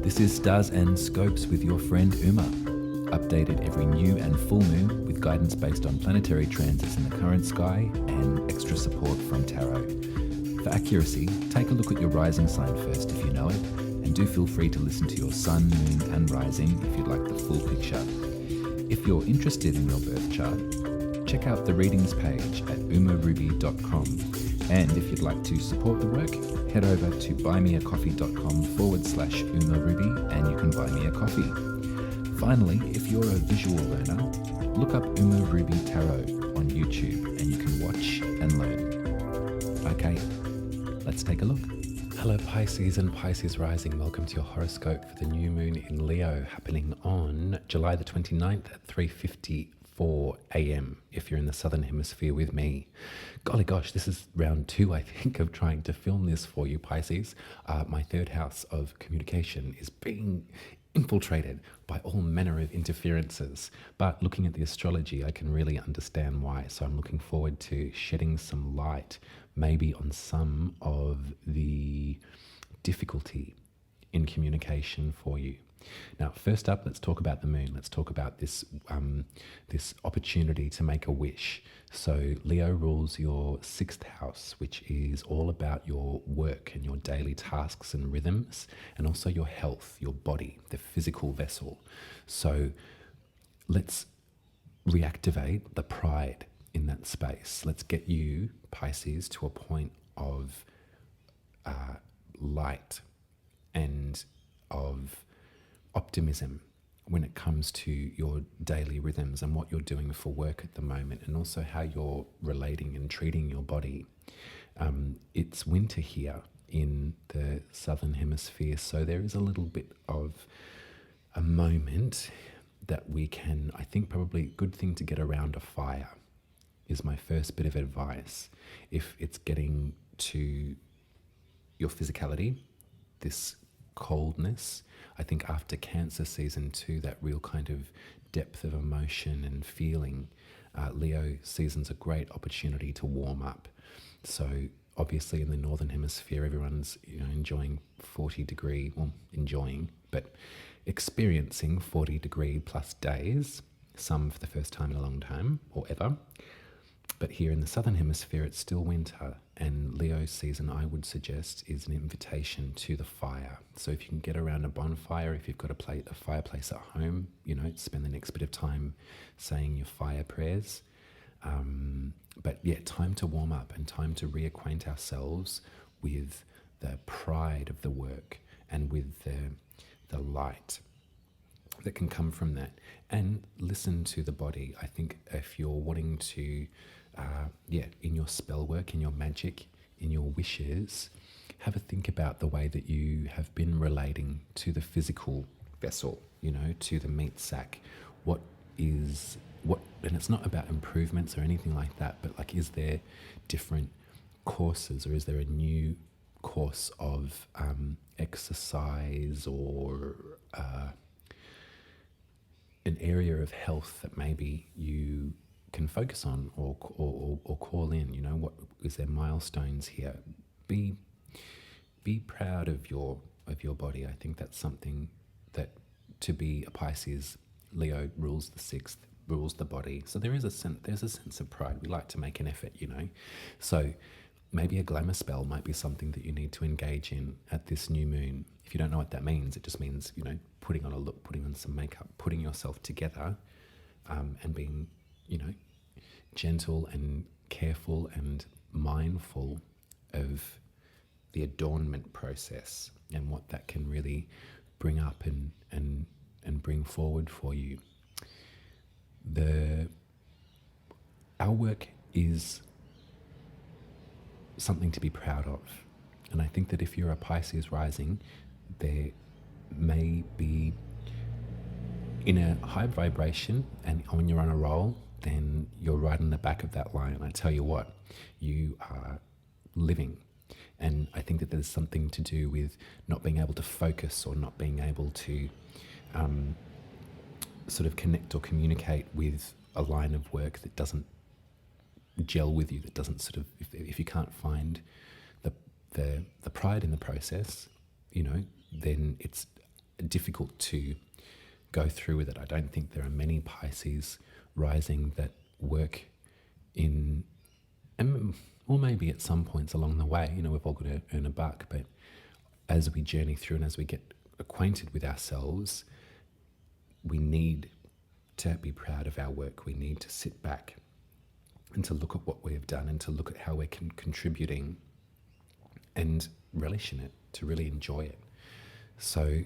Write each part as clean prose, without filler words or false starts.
This is Stars and Scopes with your friend Uma, updated every new and full moon with guidance based on planetary transits in the current sky and extra support from tarot. For accuracy, take a look at your rising sign first if you know it, and do feel free to listen to your sun, moon and rising if you'd like the full picture. If you're interested in your birth chart, check out the readings page at umaruby.com, and if you'd like to support the work, head over to buymeacoffee.com/umaruby and you can buy me a coffee. Finally, if you're a visual learner, look up Uma Ruby Tarot on YouTube and you can watch and learn. Okay, let's take a look. Hello Pisces and Pisces rising, welcome to your horoscope for the new moon in Leo happening on July the 29th at 3:54 a.m. if you're in the southern hemisphere with me. Golly gosh, this is round 2 I think of trying to film this for you Pisces. My third house of communication is being infiltrated by all manner of interferences, but looking at the astrology I can really understand why, so I'm looking forward to shedding some light maybe on some of the difficulty in communication for you. Now, first up, let's talk about the moon. Let's talk about this opportunity to make a wish. So Leo rules your 6th house, which is all about your work and your daily tasks and rhythms, and also your health, your body, the physical vessel. So let's reactivate the pride in that space. Let's get you, Pisces, to a point of light and of optimism when it comes to your daily rhythms and what you're doing for work at the moment, and also how you're relating and treating your body. It's winter here in the southern hemisphere, so there is a little bit of a moment that we can, I think probably a good thing to get around a fire is my first bit of advice. If it's getting to your physicality, this coldness, I think after Cancer season 2, that real kind of depth of emotion and feeling, Leo season's a great opportunity to warm up. So obviously in the northern hemisphere, everyone's enjoying 40-degree, well, enjoying, but experiencing 40-degree plus days, some for the first time in a long time or ever. But here in the southern hemisphere, it's still winter, and Leo season, I would suggest, is an invitation to the fire. So if you can get around a bonfire, if you've got a fireplace at home, spend the next bit of time saying your fire prayers. But yeah, time to warm up and time to reacquaint ourselves with the pride of the work and with the light that can come from that, and listen to the body. I think if you're wanting to, in your spell work, in your magic, in your wishes, have a think about the way that you have been relating to the physical vessel, to the meat sack. And it's not about improvements or anything like that, but like, is there different courses, or is there a new course of exercise or an area of health that maybe you can focus on or call in? What is there milestones here? Be proud of your body. I think that's something that, to be a Pisces, Leo rules the 6th, rules the body. So there's a sense of pride. We like to make an effort, So maybe a glamour spell might be something that you need to engage in at this new moon. If you don't know what that means, it just means, putting on a look, putting on some makeup, putting yourself together, and being, gentle and careful and mindful of the adornment process and what that can really bring up and bring forward for you. Our work is something to be proud of. And I think that if you're a Pisces rising, there may be in a high vibration, and when you're on a roll, then you're right in the back of that line. I tell you what, you are living. And I think that there's something to do with not being able to focus, or not being able to sort of connect or communicate with a line of work that doesn't gel with you, that doesn't sort of, if you can't find the pride in the process, then it's difficult to go through with it. I don't think there are many Pisces rising that work in, or maybe at some points along the way, we've all got to earn a buck, but as we journey through and as we get acquainted with ourselves, we need to be proud of our work. We need to sit back and to look at what we have done and to look at how we're contributing and relish in it, to really enjoy it. So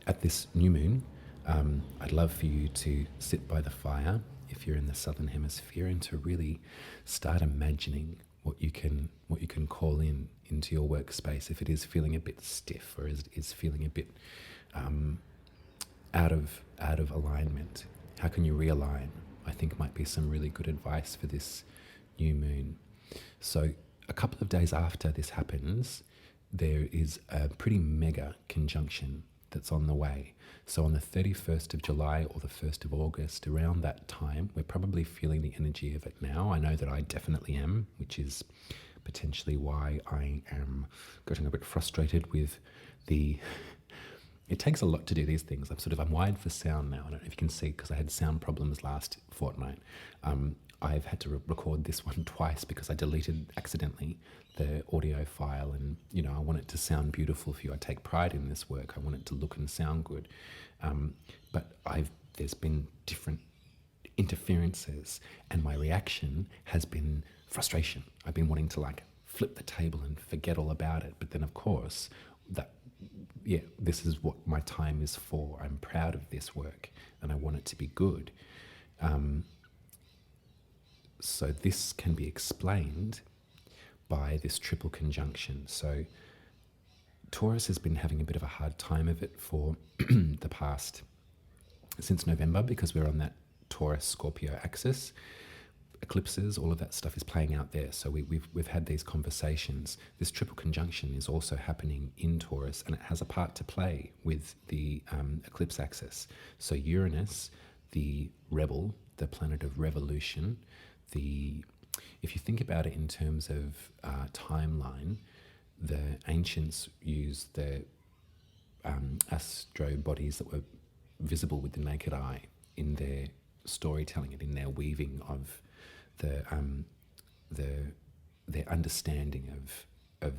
at this new moon, I'd love for you to sit by the fire if you're in the southern hemisphere, and to really start imagining what you can call into your workspace if it is feeling a bit stiff or is feeling a bit out of alignment. How can you realign? I think might be some really good advice for this new moon. So a couple of days after this happens, there is a pretty mega conjunction that's on the way. So on the 31st of July or the 1st of August, around that time, we're probably feeling the energy of it now. I know that I definitely am, which is potentially why I am getting a bit frustrated with it takes a lot to do these things. I'm wired for sound now. I don't know if you can see, because I had sound problems last fortnight. I've had to record this one twice because I deleted accidentally the audio file, and I want it to sound beautiful for you. I take pride in this work. I want it to look and sound good. But there's been different interferences, and my reaction has been frustration. I've been wanting to flip the table and forget all about it. But then of course this is what my time is for. I'm proud of this work and I want it to be good. So this can be explained by this triple conjunction. So Taurus has been having a bit of a hard time of it for the past, since November, because we're on that Taurus-Scorpio axis. Eclipses, all of that stuff is playing out there. So we've had these conversations. This triple conjunction is also happening in Taurus, and it has a part to play with the eclipse axis. So Uranus, the rebel, the planet of revolution, if you think about it in terms of timeline, the ancients used the astro bodies that were visible with the naked eye in their storytelling and in their weaving of their understanding of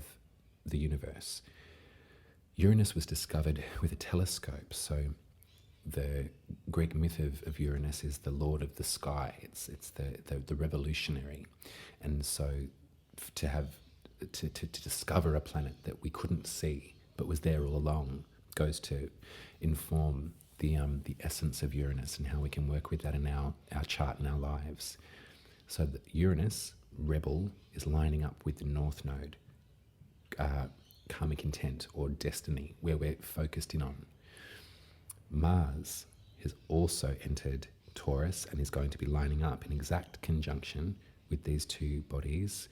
the universe. Uranus was discovered with a telescope. So the Greek myth of Uranus is the lord of the sky. It's the revolutionary, and so to discover a planet that we couldn't see but was there all along goes to inform the essence of Uranus and how we can work with that in our chart and our lives. So the Uranus, rebel, is lining up with the North Node, karmic intent or destiny, where we're focused in on. Mars has also entered Taurus and is going to be lining up in exact conjunction with these two bodies.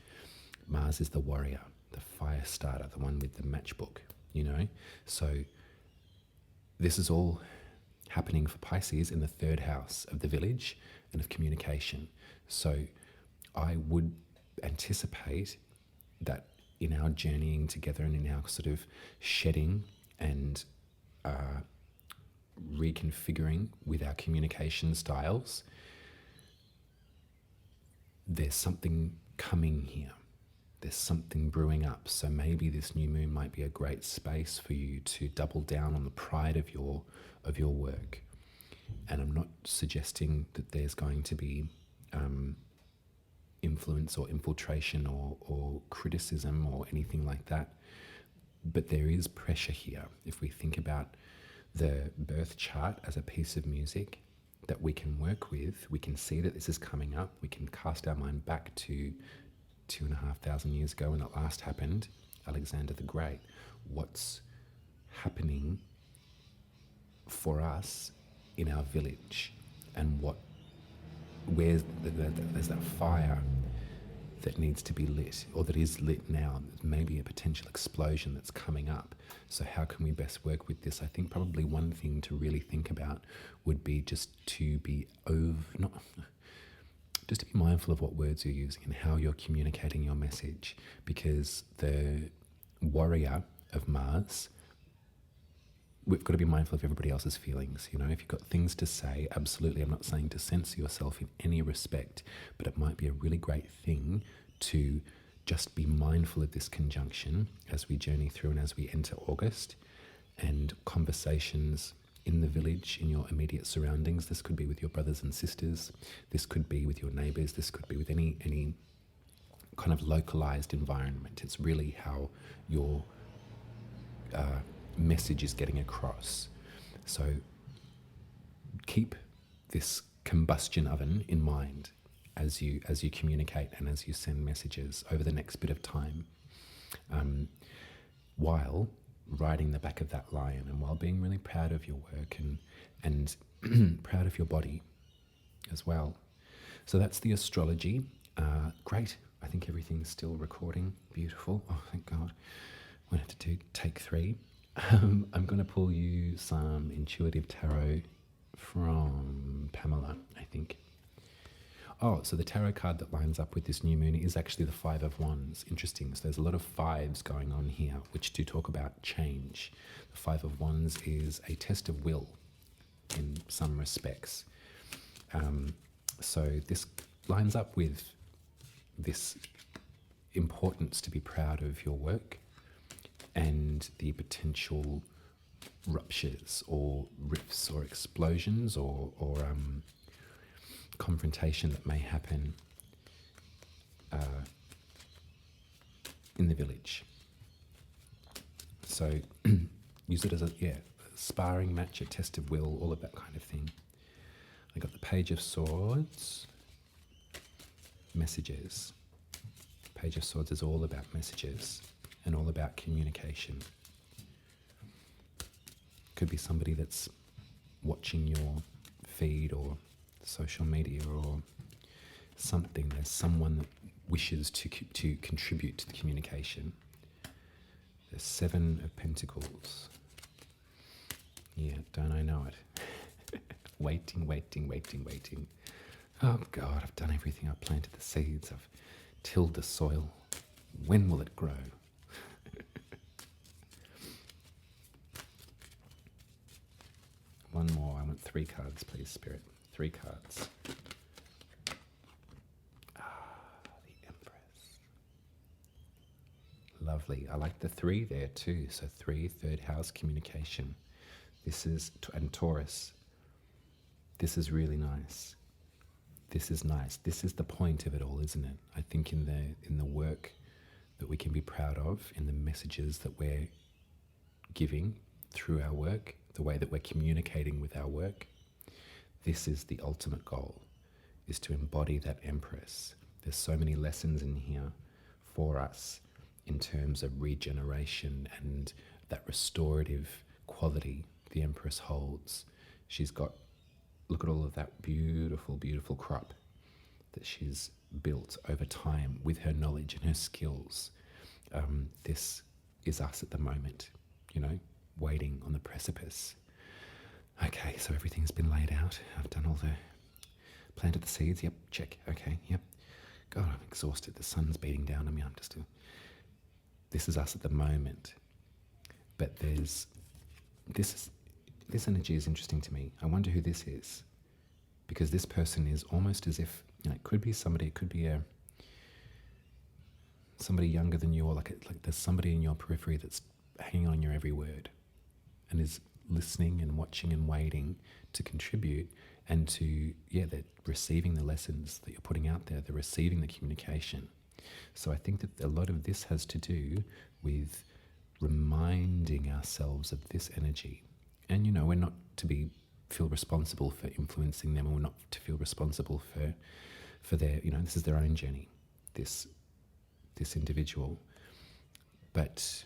Mars is the warrior, the fire starter, the one with the matchbook, So this is all happening for Pisces in the third house of the village and of communication. So I would anticipate that in our journeying together and in our sort of shedding and reconfiguring with our communication styles, there's something coming here. There's something brewing up. So maybe this new moon might be a great space for you to double down on the pride of your work. And I'm not suggesting that there's going to be influence or infiltration or criticism or anything like that. But there is pressure here. If we think about the birth chart as a piece of music that we can work with, we can see that this is coming up. We can cast our mind back to 2,500 years ago when it last happened, Alexander the Great. What's happening for us in our village, and where's there's that fire that needs to be lit, or that is lit now. There's maybe a potential explosion that's coming up. So how can we best work with this? I think probably one thing to really think about would be just to be mindful of what words you're using and how you're communicating your message, because the warrior of Mars we've got to be mindful of everybody else's feelings. You know, if you've got things to say, absolutely, I'm not saying to censor yourself in any respect, but it might be a really great thing to just be mindful of this conjunction as we journey through and as we enter August, and conversations in the village, in your immediate surroundings. This could be with your brothers and sisters. This could be with your neighbours. This could be with any kind of localized environment. It's really how your message is getting across. So keep this combustion oven in mind as you communicate and as you send messages over the next bit of time, while riding the back of that lion, and while being really proud of your work and proud of your body as well. So that's the astrology. Great. I think everything's still recording. Beautiful. Oh, thank God. I'm going to have to do take 3. I'm going to pull you some intuitive tarot from Pamela, I think. Oh, so the tarot card that lines up with this new moon is actually the 5 of Wands. Interesting. So there's a lot of 5s going on here, which do talk about change. The 5 of Wands is a test of will in some respects. So this lines up with this importance to be proud of your work and the potential ruptures or rifts or explosions or confrontation that may happen in the village. So use it as a sparring match, a test of will, all of that kind of thing. I got the Page of Swords, messages. Page of Swords is all about messages and all about communication. Could be somebody that's watching your feed or social media or something. There's someone that wishes to contribute to the communication. The 7 of Pentacles. Yeah, don't I know it? Waiting. Oh God, I've done everything. I've planted the seeds. I've tilled the soil. When will it grow? One more. I want 3 cards, please, Spirit. 3 cards. The Empress. Lovely. I like the 3 there too. So 3, 3rd house, communication. This is, and Taurus. This is really nice. This is nice. This is the point of it all, isn't it? I think in the work that we can be proud of, in the messages that we're giving through our work, the way that we're communicating with our work, this is the ultimate goal, is to embody that Empress. There's so many lessons in here for us in terms of regeneration and that restorative quality the Empress holds. She's got, look at all of that beautiful, beautiful crop that she's built over time with her knowledge and her skills. This is us at the moment, you know, waiting on the precipice. Okay, so everything's been laid out. I've done all the, planted the seeds. Yep, check. Okay, yep. God, I'm exhausted. The sun's beating down on me. I'm just, this is us at the moment. But this energy is interesting to me. I wonder who this is, because this person is almost as if, you know, it could be somebody, it could be somebody younger than you, or like there's somebody in your periphery that's hanging on your every word and is listening and watching and waiting to contribute and to, they're receiving the lessons that you're putting out there, they're receiving the communication. So I think that a lot of this has to do with reminding ourselves of this energy. And, you know, we're not to feel responsible for influencing them, or we're not to feel responsible for their, you know, this is their own journey, this individual. But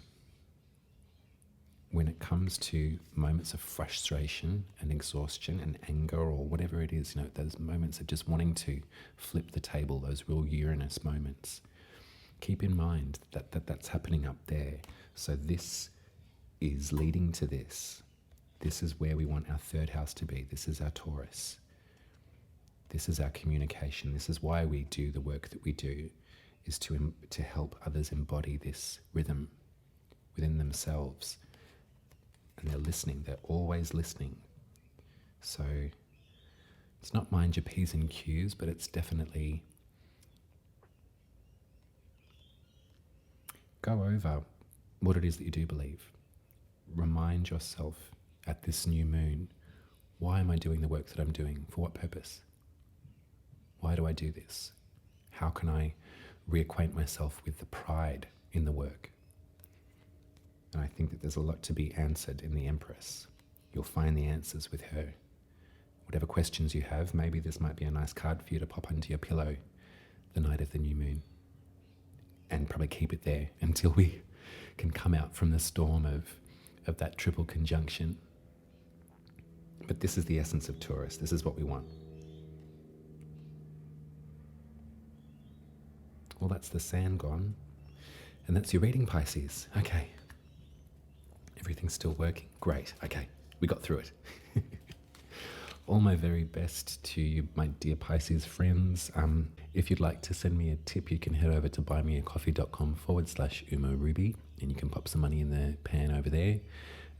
when it comes to moments of frustration and exhaustion and anger or whatever it is, you know, those moments of just wanting to flip the table, those real Uranus moments, keep in mind that that's happening up there. So this is leading to this. This is where we want our 3rd house to be. This is our Taurus. This is our communication. This is why we do the work that we do, is to help others embody this rhythm within themselves. and they're listening. They're always listening. So it's not mind your P's and Q's, but it's definitely go over what it is that you do believe. Remind yourself at this new moon, why am I doing the work that I'm doing? For what purpose? Why do I do this? How can I reacquaint myself with the pride in the work? And I think that there's a lot to be answered in the Empress. You'll find the answers with her. Whatever questions you have, maybe this might be a nice card for you to pop under your pillow the night of the new moon. And probably keep it there until we can come out from the storm of that triple conjunction. But this is the essence of Taurus. This is what we want. Well, that's the sand gone. And that's your reading, Pisces. Okay. Everything's still working. Great. Okay. We got through it. All my very best to you, my dear Pisces friends. If you'd like to send me a tip, you can head over to buymeacoffee.com/Uma Ruby, and you can pop some money in the pan over there.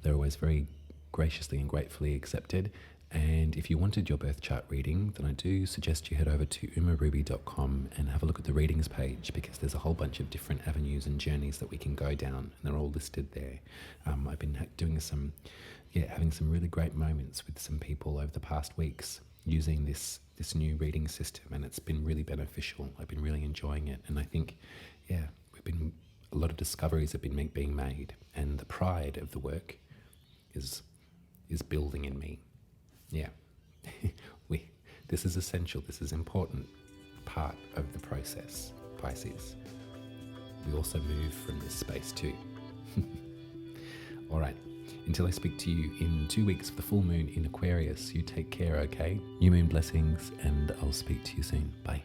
They're always very graciously and gratefully accepted. And if you wanted your birth chart reading, then I do suggest you head over to umaruby.com and have a look at the readings page, because there's a whole bunch of different avenues and journeys that we can go down, and they're all listed there. I've been doing having some really great moments with some people over the past weeks using this new reading system, and it's been really beneficial. I've been really enjoying it, and I think, a lot of discoveries have been being made, and the pride of the work is building in me. Yeah, this is essential. This is important part of the process, Pisces. We also move from this space too. All right. Until I speak to you in 2 weeks for the full moon in Aquarius, you take care, okay? New moon blessings, and I'll speak to you soon. Bye.